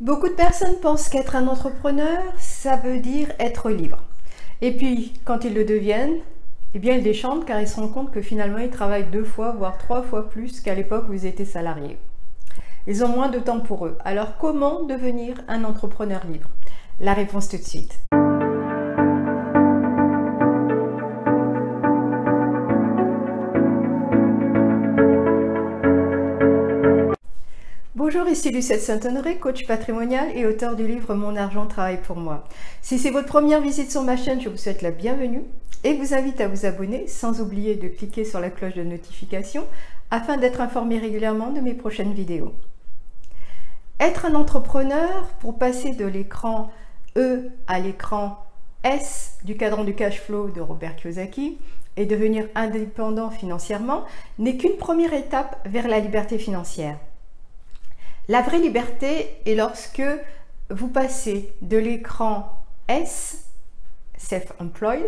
Beaucoup de personnes pensent qu'être un entrepreneur, ça veut dire être libre. Et puis, quand ils le deviennent, eh bien, ils déchantent car ils se rendent compte que finalement, ils travaillent 2 fois, voire 3 fois plus qu'à l'époque où ils étaient salariés. Ils ont moins de temps pour eux. Alors, comment devenir un entrepreneur libre? La réponse tout de suite. Bonjour, ici Lucette Saint-Honoré, coach patrimonial et auteur du livre Mon argent travaille pour moi. Si c'est votre première visite sur ma chaîne, je vous souhaite la bienvenue et vous invite à vous abonner sans oublier de cliquer sur la cloche de notification afin d'être informé régulièrement de mes prochaines vidéos. Être un entrepreneur, pour passer de l'écran E à l'écran S du cadran du cash flow de Robert Kiyosaki et devenir indépendant financièrement, n'est qu'une première étape vers la liberté financière. La vraie liberté est lorsque vous passez de l'écran S, Self-Employed,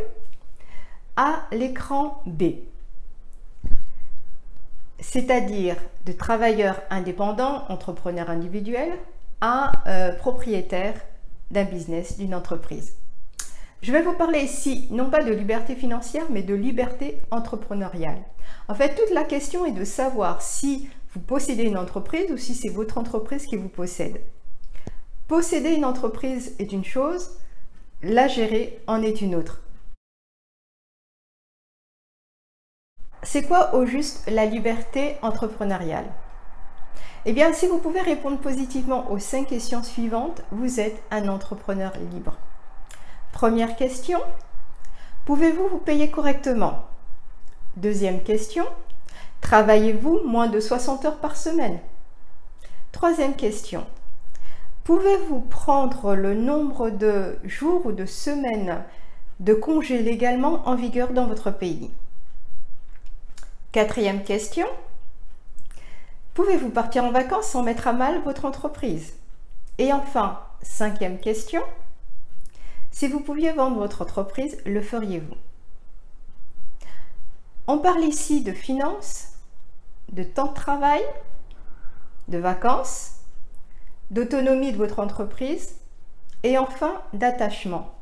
à l'écran B, c'est-à-dire de travailleur indépendant, entrepreneur individuel, à propriétaire d'un business, d'une entreprise. Je vais vous parler ici, non pas de liberté financière, mais de liberté entrepreneuriale. En fait, toute la question est de savoir si vous possédez une entreprise ou si c'est votre entreprise qui vous possède. Posséder une entreprise est une chose, la gérer en est une autre. C'est quoi au juste la liberté entrepreneuriale? Eh bien, si vous pouvez répondre positivement aux 5 questions suivantes, vous êtes un entrepreneur libre. Première question, pouvez-vous vous payer correctement? Deuxième question, travaillez-vous moins de 60 heures par semaine? Troisième question, pouvez-vous prendre le nombre de jours ou de semaines de congés légalement en vigueur dans votre pays? Quatrième question, pouvez-vous partir en vacances sans mettre à mal votre entreprise? Et enfin, cinquième question, si vous pouviez vendre votre entreprise, le feriez-vous? On parle ici de finances, de temps de travail, de vacances, d'autonomie de votre entreprise et enfin d'attachement.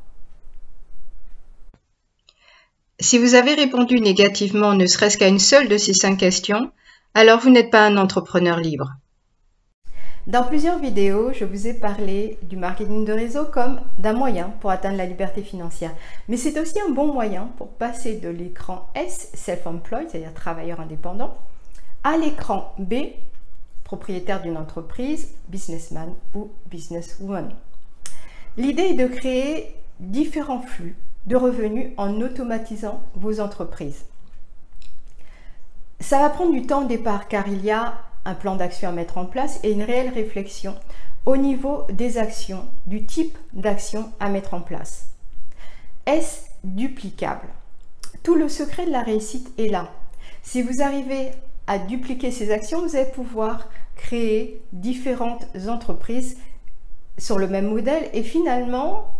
Si vous avez répondu négativement ne serait-ce qu'à une seule de ces 5 questions, alors vous n'êtes pas un entrepreneur libre. Dans plusieurs vidéos, je vous ai parlé du marketing de réseau comme d'un moyen pour atteindre la liberté financière. Mais c'est aussi un bon moyen pour passer de l'écran S, Self-Employed, c'est-à-dire travailleur indépendant, à l'écran B, propriétaire d'une entreprise, businessman ou businesswoman. L'idée est de créer différents flux de revenus en automatisant vos entreprises. Ça va prendre du temps au départ car il y a un plan d'action à mettre en place et une réelle réflexion au niveau des actions, du type d'action à mettre en place. Est-ce duplicable? Tout le secret de la réussite est là. Si vous arrivez à dupliquer ces actions, vous allez pouvoir créer différentes entreprises sur le même modèle et finalement,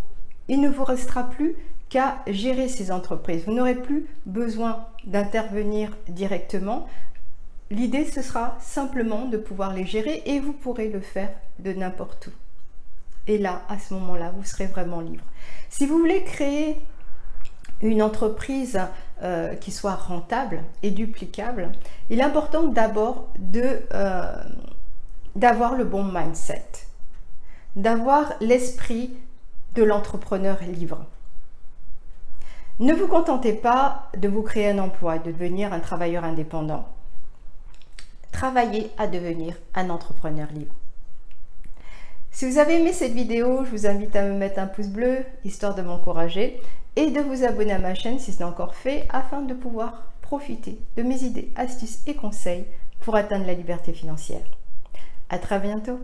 il ne vous restera plus qu'à gérer ces entreprises. Vous n'aurez plus besoin d'intervenir directement. L'idée, ce sera simplement de pouvoir les gérer et vous pourrez le faire de n'importe où. Et là, à ce moment-là, vous serez vraiment libre. Si vous voulez créer une entreprise qui soit rentable et duplicable, il est important d'abord d'avoir le bon mindset, d'avoir l'esprit de l'entrepreneur libre. Ne vous contentez pas de vous créer un emploi et de devenir un travailleur indépendant. Travaillez à devenir un entrepreneur libre. Si vous avez aimé cette vidéo, je vous invite à me mettre un pouce bleu, histoire de m'encourager, et de vous abonner à ma chaîne si ce n'est encore fait, afin de pouvoir profiter de mes idées, astuces et conseils pour atteindre la liberté financière. À très bientôt.